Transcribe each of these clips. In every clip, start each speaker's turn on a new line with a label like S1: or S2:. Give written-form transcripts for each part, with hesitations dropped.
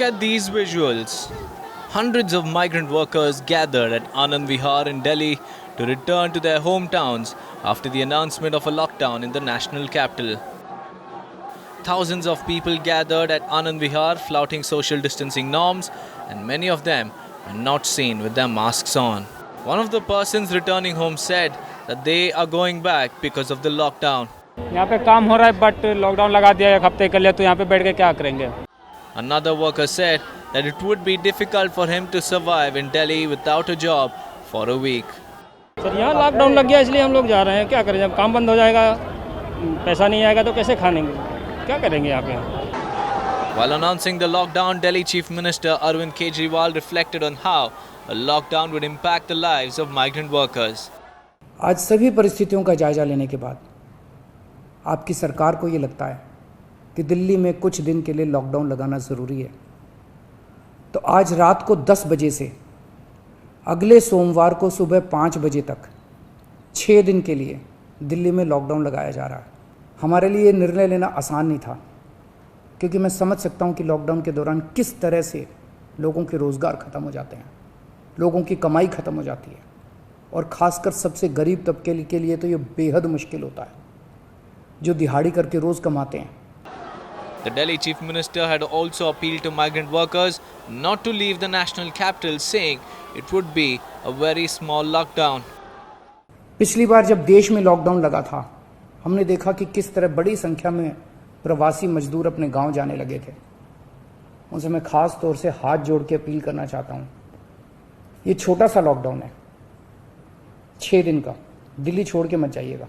S1: at these visuals. Hundreds of migrant workers gathered at Anand Vihar in Delhi to return to their hometowns after the announcement of a lockdown in the national capital. Thousands of people gathered at Anand Vihar flouting social distancing norms, and many of them were not seen with their masks on. One of the persons returning home said that they are going back because of the lockdown.
S2: यहाँ पे काम हो रहा है but lockdown लगा दिया एक हफ्ते के लिए, तो यहाँ पे बैठ के क्या करेंगे?
S1: Another worker said that it would be difficult for him to survive in Delhi without a job for a week.
S2: Sir यहाँ लॉकडाउन लग गया इसलिए हम लोग जा रहे हैं, क्या करें? जब काम बंद हो जाएगा, पैसा नहीं आएगा तो कैसे खाएंगे? क्या करेंगे यहाँ पे?
S1: While announcing the lockdown, Delhi Chief Minister Arvind Kejriwal reflected on how a lockdown would impact the lives of migrant workers.
S3: आज सभी परिस्थितियों का जायजा लेने के बाद आपकी सरकार को ये लगता है कि दिल्ली में कुछ दिन के लिए लॉकडाउन लगाना ज़रूरी है, तो आज रात को 10 बजे से अगले सोमवार को सुबह 5 बजे तक 6 दिन के लिए दिल्ली में लॉकडाउन लगाया जा रहा है। हमारे लिए निर्णय लेना आसान नहीं था, क्योंकि मैं समझ सकता हूं कि लॉकडाउन के दौरान किस तरह से लोगों के रोज़गार ख़त्म हो जाते हैं, लोगों की कमाई ख़त्म हो जाती है, और ख़ासकर सबसे गरीब तबके के लिए तो ये बेहद मुश्किल होता है, जो दिहाड़ी करके रोज़ कमाते हैं।
S1: The Delhi Chief Minister had also appealed to migrant workers not to leave the national capital, saying it would be a very small lockdown.
S3: पिछली बार जब देश में लॉकडाउन लगा था, हमने देखा कि किस तरह बड़ी संख्या में प्रवासी मजदूर अपने गांव जाने लगे थे। उनसे मैं खास तौर से हाथ जोड़ के अपील करना चाहता हूं, ये छोटा सा लॉकडाउन है, 6 दिन का, दिल्ली छोड़ के मत जाइएगा।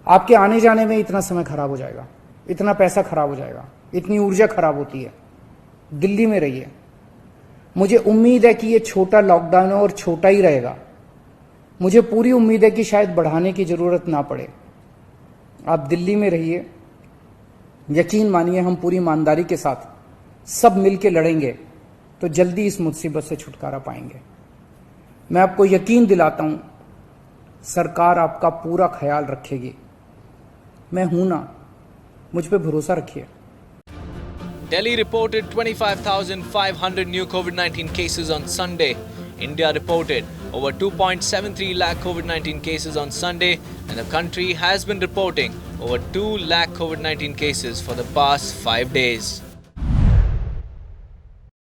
S3: आपके आने जाने में इतना समय खराब हो जाएगा, इतना पैसा खराब हो जाएगा, इतनी ऊर्जा खराब होती है। दिल्ली में रहिए। मुझे उम्मीद है कि ये छोटा लॉकडाउन है और छोटा ही रहेगा। मुझे पूरी उम्मीद है कि शायद बढ़ाने की ज़रूरत ना पड़े। आप दिल्ली में रहिए। यकीन मानिए, हम पूरी ईमानदारी के साथ सब मिलकर लड़ेंगे तो जल्दी इस मुसीबत से छुटकारा पाएंगे। मैं आपको यकीन दिलाता हूं, सरकार आपका पूरा ख्याल रखेगी। मैं हूं ना, मुझ पे भरोसा रखिए।
S1: Delhi reported 25,500 new COVID-19 cases on Sunday. India reported over 2.73 lakh COVID-19 cases on Sunday, and the country has been reporting over 2 lakh COVID-19 cases for the past 5 days.